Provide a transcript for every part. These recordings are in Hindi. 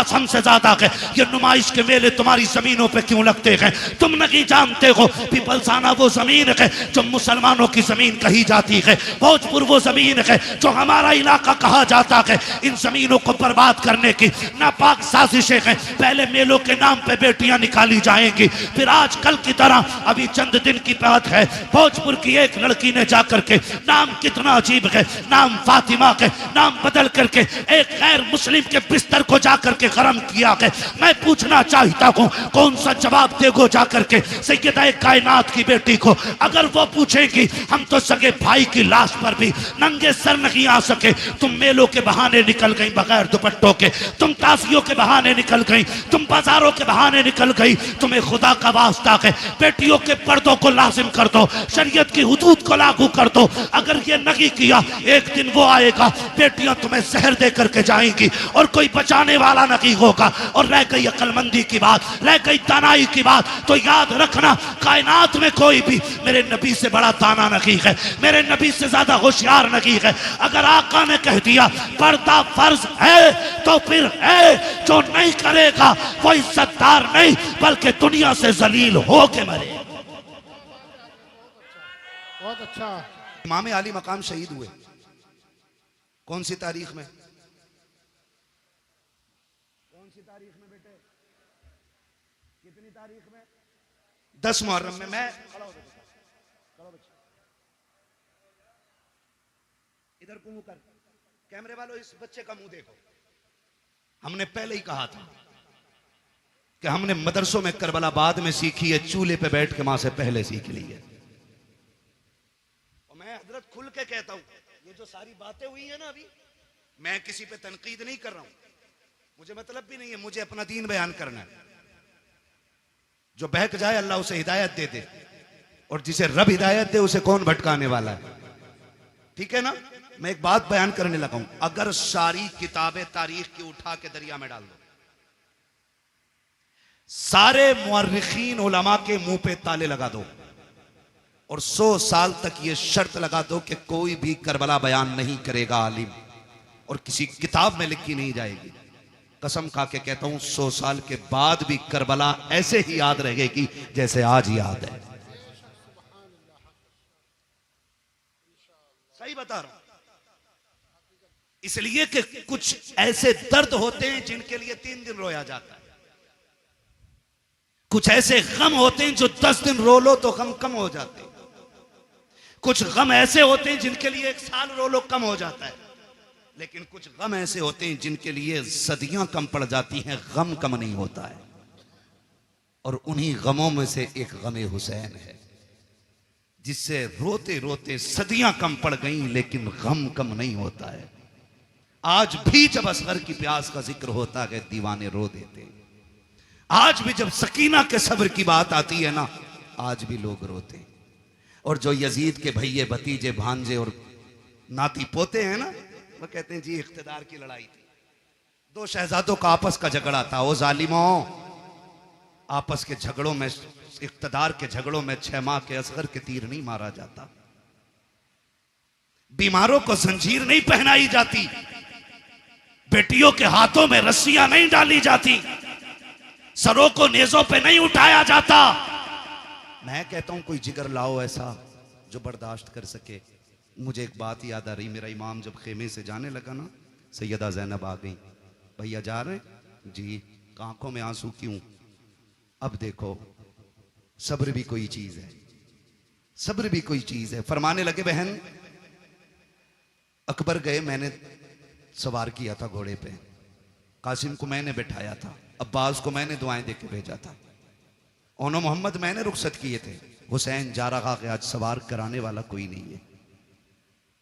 अब्बास हमसे ज्यादा है, ये नुमाइश के मेले तुम्हारी जमीनों पे क्यों लगते हैं? तुम नहीं जानते हो पिपलसाना वो जमीन है जो मुसलमानों की जमीन कही जाती है, भोजपुर वो जमीन है जो हमारा इलाका कहा जाता है। इन जमीनों को बर्बाद करने की नापाक साजिशें हैं। पहले मेलों के नाम पे बेटियां निकाली जाएंगी, फिर आजकल की तरह अभी चंद दिन की बात है, भोजपुर की एक लड़की ने जाकर के, नाम कितना अजीब है, नाम फातिमा के, नाम बदल करके एक गैर मुस्लिम के बिस्तर को जाकर के गरम किया है। मैं पूछना चाहता हूं कौन सा जवाब देगो जाकर के सैयदा कायनात की बेटी को? अगर वो पूछेगी हम तो सगे भाई की लाश पर भी नंगे सर नहीं आ सके। तुम मेलों के बहाने निकल गई बगैर दुपट्टों के, तुम ताजियों के बहाने निकल गई, तुम बाजारों के बहाने निकल गई। तुम्हें खुदा का वास्ता है बेटियों के पर्दों को लाजिम कर दो, शरीयत की हुदूद को लागू कर दो। अगर ये नहीं किया एक दिन वो आएगा, बेटियां तुम्हें जहर दे करके जाएंगी और कोई बचाने वाला नहीं होगा। और रह गई अक्लमंदी की बात, रह गई दानाई की बात, तो याद रखना कायनात में कोई भी मेरे नबी से बड़ा दाना नहीं है, मेरे नबी से ज्यादा होशियार नहीं है। अगर आका ने कह दिया पर्दा फर्ज है तो फिर है, जो नहीं करेगा वो इज्जतदार नहीं बल्कि दुनिया से जलील हो के मरे। बहुत अच्छा। इमाम अली मकाम शहीद हुए कौन सी तारीख में? कौन सी तारीख में बेटे? कितनी तारीख में? 10 मुहर्रम में। मैं खड़ा हो इधर को मुंह कर, कैमरे वालों इस बच्चे का मुंह देखो। हमने पहले ही कहा था कि हमने मदरसों में करबला बाद में सीखी है, चूल्हे पे बैठ के मां से पहले सीख ली है। और मैं हजरत खुल के कहता हूं, ये जो सारी बातें हुई है ना अभी, मैं किसी पे तनकीद नहीं कर रहा हूं, मुझे मतलब भी नहीं है, मुझे अपना दीन बयान करना है। जो बहक जाए अल्लाह उसे हिदायत दे दे, और जिसे रब हिदायत दे उसे कौन भटकाने वाला है? ठीक है ना? मैं एक बात बयान करने लगा हूं, अगर सारी किताबें तारीख की उठा के दरिया में डाल दो, सारे मुअर्रिखीन उलमा के मुंह पे ताले लगा दो, और 100 साल तक ये शर्त लगा दो कि कोई भी करबला बयान नहीं करेगा आलिम, और किसी किताब में लिखी नहीं जाएगी। कसम खा के कहता हूं 100 साल के बाद भी करबला ऐसे ही याद रहेगी जैसे आज याद है। सही बता रहा हूं, इसलिए कि कुछ ऐसे दर्द होते हैं जिनके लिए 3 दिन रोया जाता है, कुछ ऐसे गम होते हैं जो 10 दिन रो लो तो गम कम हो जाते हैं, कुछ गम ऐसे होते हैं जिनके लिए 1 साल रो लो कम हो जाता है, लेकिन कुछ गम ऐसे होते हैं जिनके लिए सदियां कम पड़ जाती हैं, गम कम नहीं होता है। और उन्हीं गमों में से एक गमे हुसैन है, जिससे रोते रोते सदियां कम पड़ गईं लेकिन गम कम नहीं होता है। आज भी जब असगर की प्यास का जिक्र होता है दीवाने रो देते हैं, आज भी जब सकीना के सब्र की बात आती है ना, आज भी लोग रोते हैं। और जो यजीद के भैये भतीजे भांजे और नाती पोते हैं ना, वो कहते हैं जी इख्तिदार की लड़ाई थी, 2 शहजादों का आपस का झगड़ा था। वो जालिमों, आपस के झगड़ों में, इख्तिदार के झगड़ों में 6 माह के असगर के तीर नहीं मारा जाता, बीमारों को जंजीर नहीं पहनाई जाती, बेटियों के हाथों में रस्सियां नहीं डाली जाती, सरों को नेजों पे नहीं उठाया जाता। मैं कहता हूं कोई जिगर लाओ ऐसा जो बर्दाश्त कर सके। मुझे एक बात याद आ रही, मेरा इमाम जब खेमे से जाने लगा ना, सैयदा ज़ैनब आ गई, भैया जा रहे जी, आंखों में आंसू क्यों? अब देखो सब्र भी कोई चीज है, सब्र भी कोई चीज है। फरमाने लगे बहन, अकबर गए, मैंने सवार किया था घोड़े पे, कासिम को मैंने बिठाया था, अब्बास को मैंने दुआएं देके भेजा था, ओनो मोहम्मद मैंने रुखसत किए थे, हुसैन जा रहा कि आज सवार कराने वाला कोई नहीं है।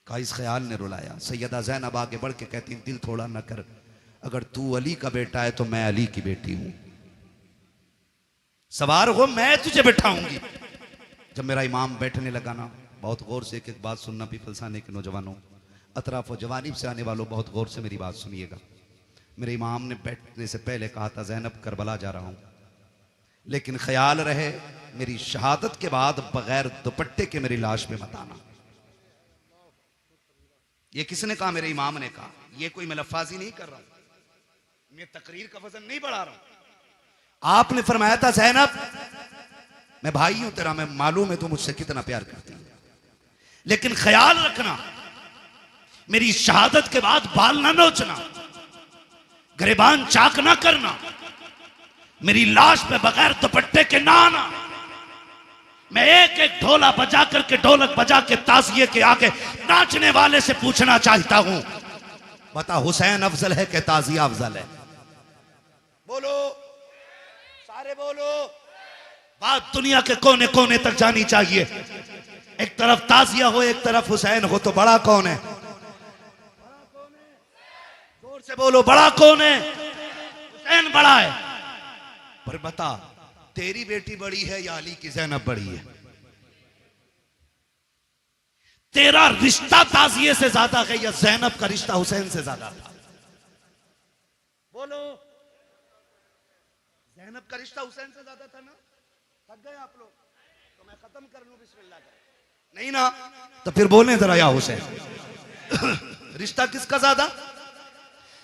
का इस ख्याल ने रुलाया। सैयदा ज़ैनब आगे बढ़ के कहती, दिल थोड़ा न कर, अगर तू अली का बेटा है तो मैं अली की बेटी हूं, सवार हो मैं तुझे बैठाऊंगी। जब मेरा इमाम बैठने लगा ना, बहुत गौर से एक एक बात सुनना, पीपलसाने के नौजवानों, अतराफ और जवानीब से आने वालों, बहुत गौर से मेरी बात सुनिएगा। मेरे इमाम ने बैठने से पहले कहा था, ज़ैनब करबला जा रहा हूं, लेकिन ख्याल रहे मेरी शहादत के बाद बगैर दुपट्टे के मेरी लाश पे मत आना। ये किसने कहा? मेरे इमाम ने कहा। ये कोई मैं लफ्फाजी नहीं कर रहा हूं, मैं तकरीर का वजन नहीं बढ़ा रहा हूं। आपने फरमाया था ज़ैनब, मैं भाई हूं तेरा, मैं मालूम है तू मुझसे कितना प्यार करती है, लेकिन ख्याल रखना मेरी शहादत के बाद बाल ना नोचना, गिरबान चाक ना करना, मेरी लाश पे बगैर दुपट्टे के ना आना। मैं एक एक ढोला बजा करके, ढोलक बजा के ताजिए के आगे नाचने वाले से पूछना चाहता हूं, बता हुसैन अफजल है कि ताजिया अफजल है? बोलो, सारे बोलो। बात दुनिया के कोने कोने तक जानी चाहिए। एक तरफ ताजिया हो, एक तरफ हुसैन हो, तो बड़ा कौन है? जोर से बोलो, बड़ा कौन है? हुसैन बड़ा है। पर बता, तेरी बेटी बड़ी है या अली की ज़ैनब बड़ी है? तेरा रिश्ता ताजिए से ज्यादा है या ज़ैनब का रिश्ता हुसैन से ज्यादा था? बोलो। ज़ैनब का रिश्ता हुसैन से ज्यादा था ना? थक गए आप लोग? तो मैं खत्म कर लूं बिस्मिल्लाह कर। नहीं ना, तो फिर बोलें जरा या हुसैन। रिश्ता किसका ज्यादा?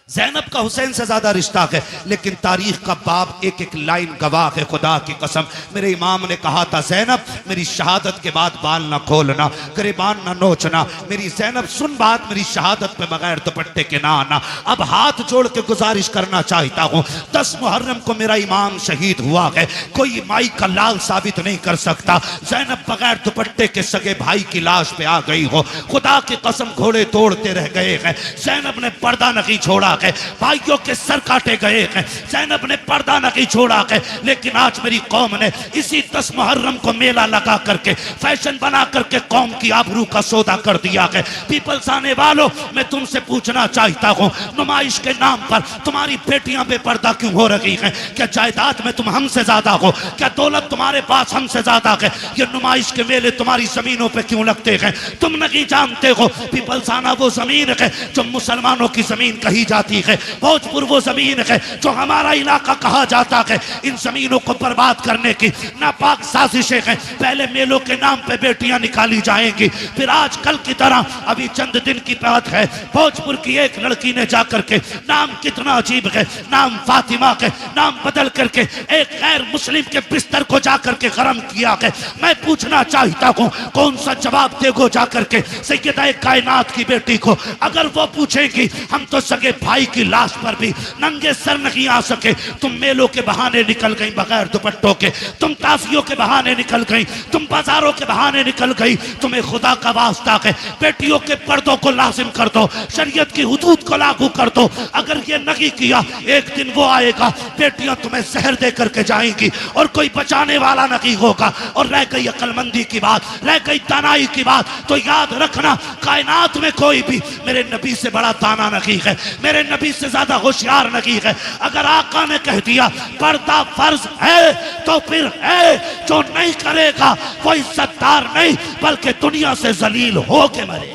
ज़ैनब का हुसैन से ज्यादा रिश्ता है, लेकिन तारीख का बाब एक एक लाइन गवाह है। खुदा की कसम, मेरे इमाम ने कहा था, ज़ैनब मेरी शहादत के बाद बाल ना खोलना, गिरबान ना नोचना। मेरी ज़ैनब सुन बात, मेरी शहादत पे बगैर दुपट्टे के ना आना। अब हाथ जोड़ के गुजारिश करना चाहता हूँ, 10 मुहर्रम को मेरा इमाम शहीद हुआ है, कोई माई का लाल साबित नहीं कर सकता ज़ैनब बगैर दुपट्टे के सगे भाई की लाश पे आ गई हो। खुदा की कसम, घोड़े तोड़ते रह गए हैं, ज़ैनब ने पर्दा नहीं छोड़ा है, भाइयों के सर काटे गए हैं, ज़ैनब ने पर्दा नहीं छोड़ा है। लेकिन आज मेरी कौम ने इसी 10 मुहर्रम को मेला लगा करके, फैशन बना करके कौम की आबरू का सौदा कर दिया है। पीपल्स आने वालों, मैं तुमसे पूछना चाहता हूँ, नुमाइश के नाम पर तुम्हारी बेटियां बेपर्दा क्यों हो रही हैं? क्या जायदाद में तुम हमसे ज्यादा हो? क्या दौलत तुम्हारे पास हमसे ज्यादा है? ये नुमाइश के मेले तुम्हारी जमीनों पे क्यों लगते हैं? तुम नहीं जानते हो पीपल्स आना वो जमीन है जो मुसलमानों की जमीन कही जाती है, भोजपुर वो जमीन है जो हमारा इलाका कहा जाता है। इन जमीनों को बर्बाद करने की नापाक साजिशें हैं। पहले मेलों के नाम पे बेटियां निकाली जाएंगी, फिर आज कल की तरह, अभी चंद दिन की बात है, भोजपुर की एक लड़की ने जाकर के, नाम कितना अजीब है, नाम फातिमा है, नाम बदल करके एक गैर मुस्लिम के बिस्तर को जाकर के गरम किया है। मैं पूछना चाहता हूँ, कौन सा जवाब देगो जाकर के सैयदा कायनात की बेटी को? अगर वो पूछेगी, हम तो सगे भाई की लाश पर भी नंगे सर नहीं आ सके। तुम मेलों के बहाने निकल गई बगैर दुपट्टों के, तुम ताजियों के बहाने निकल गई, तुम बाजारों के बहाने निकल गई। तुम्हें खुदा का वास्ता है, बेटियों के पर्दों को लाजिम कर दो, शरीयत की हुदूद को लागू कर दो। अगर ये नहीं किया, एक दिन वो आएगा, बेटियां तुम्हें जहर दे करके जाएंगी और कोई बचाने वाला नहीं होगा। और रह गई अक्लमंदी की बात, रह गई दानाई की बात, तो याद रखना, कायनात में कोई भी मेरे नबी से बड़ा दाना नहीं है, मेरे नबी से ज्यादा होशियार नहीं है। अगर आका ने कह दिया पर्दा फर्ज है, तो फिर है, जो नहीं करेगा वो इज्जतदार नहीं बल्कि दुनिया से जलील हो के मरे।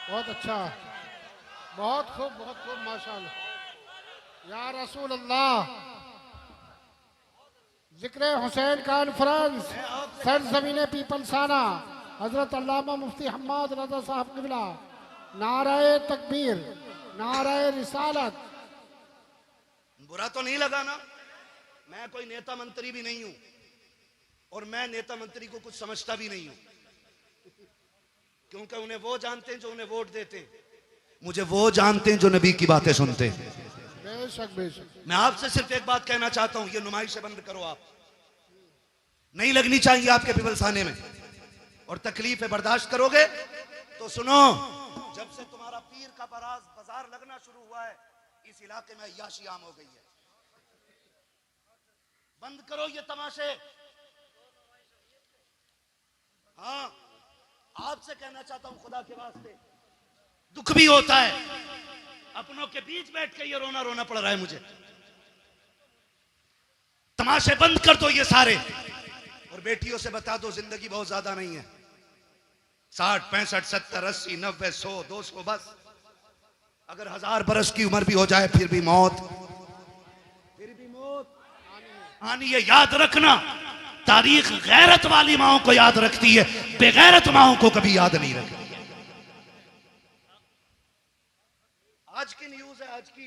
बहुत अच्छा, बहुत खूब, बहुत खूब, माशाअल्लाह। या रसूल अल्लाह, जिक्र हुसैन कॉन्फ्रेंस सरजमीन पीपलसाना, हजरत अल्लामा मुफ्ती हम्माद रज़ा साहब क़िबला, नाराए तकबीर, नाराए रिसालत। बुरा तो नहीं लगा ना? मैं कोई नेता मंत्री भी नहीं हूं और मैं नेता मंत्री को कुछ समझता भी नहीं हूं, क्योंकि उन्हें वो जानते हैं जो उन्हें वोट देते हैं, मुझे वो जानते हैं जो नबी की बातें सुनते हैं। बेशक बेशक। मैं आपसे सिर्फ एक बात कहना चाहता हूं, ये नुमाइशें बंद करो। आप नहीं लगनी चाहिए आपके पीपलसाने में, और तकलीफें बर्दाश्त करोगे तो सुनो, जब से तुम्हारा पीर का बाजार लगना शुरू हुआ है, इस इलाके में अय्याशी आम हो गई है। बंद करो ये तमाशे। हाँ, आपसे कहना चाहता हूं, खुदा के वास्ते, दुख भी होता है, अपनों के बीच बैठ के ये रोना रोना पड़ रहा है मुझे। तमाशे बंद कर दो ये सारे, और बेटियों से बता दो जिंदगी बहुत ज्यादा नहीं है, 60, 65, 70, 80, 90, 100, 200, बस। अगर 1000 बरस की उम्र भी हो जाए फिर भी मौत आनी है। याद रखना, तारीख गैरत वाली माओं को याद रखती है, बेगैरत माओं को कभी याद नहीं रखती। आज की न्यूज है, आज की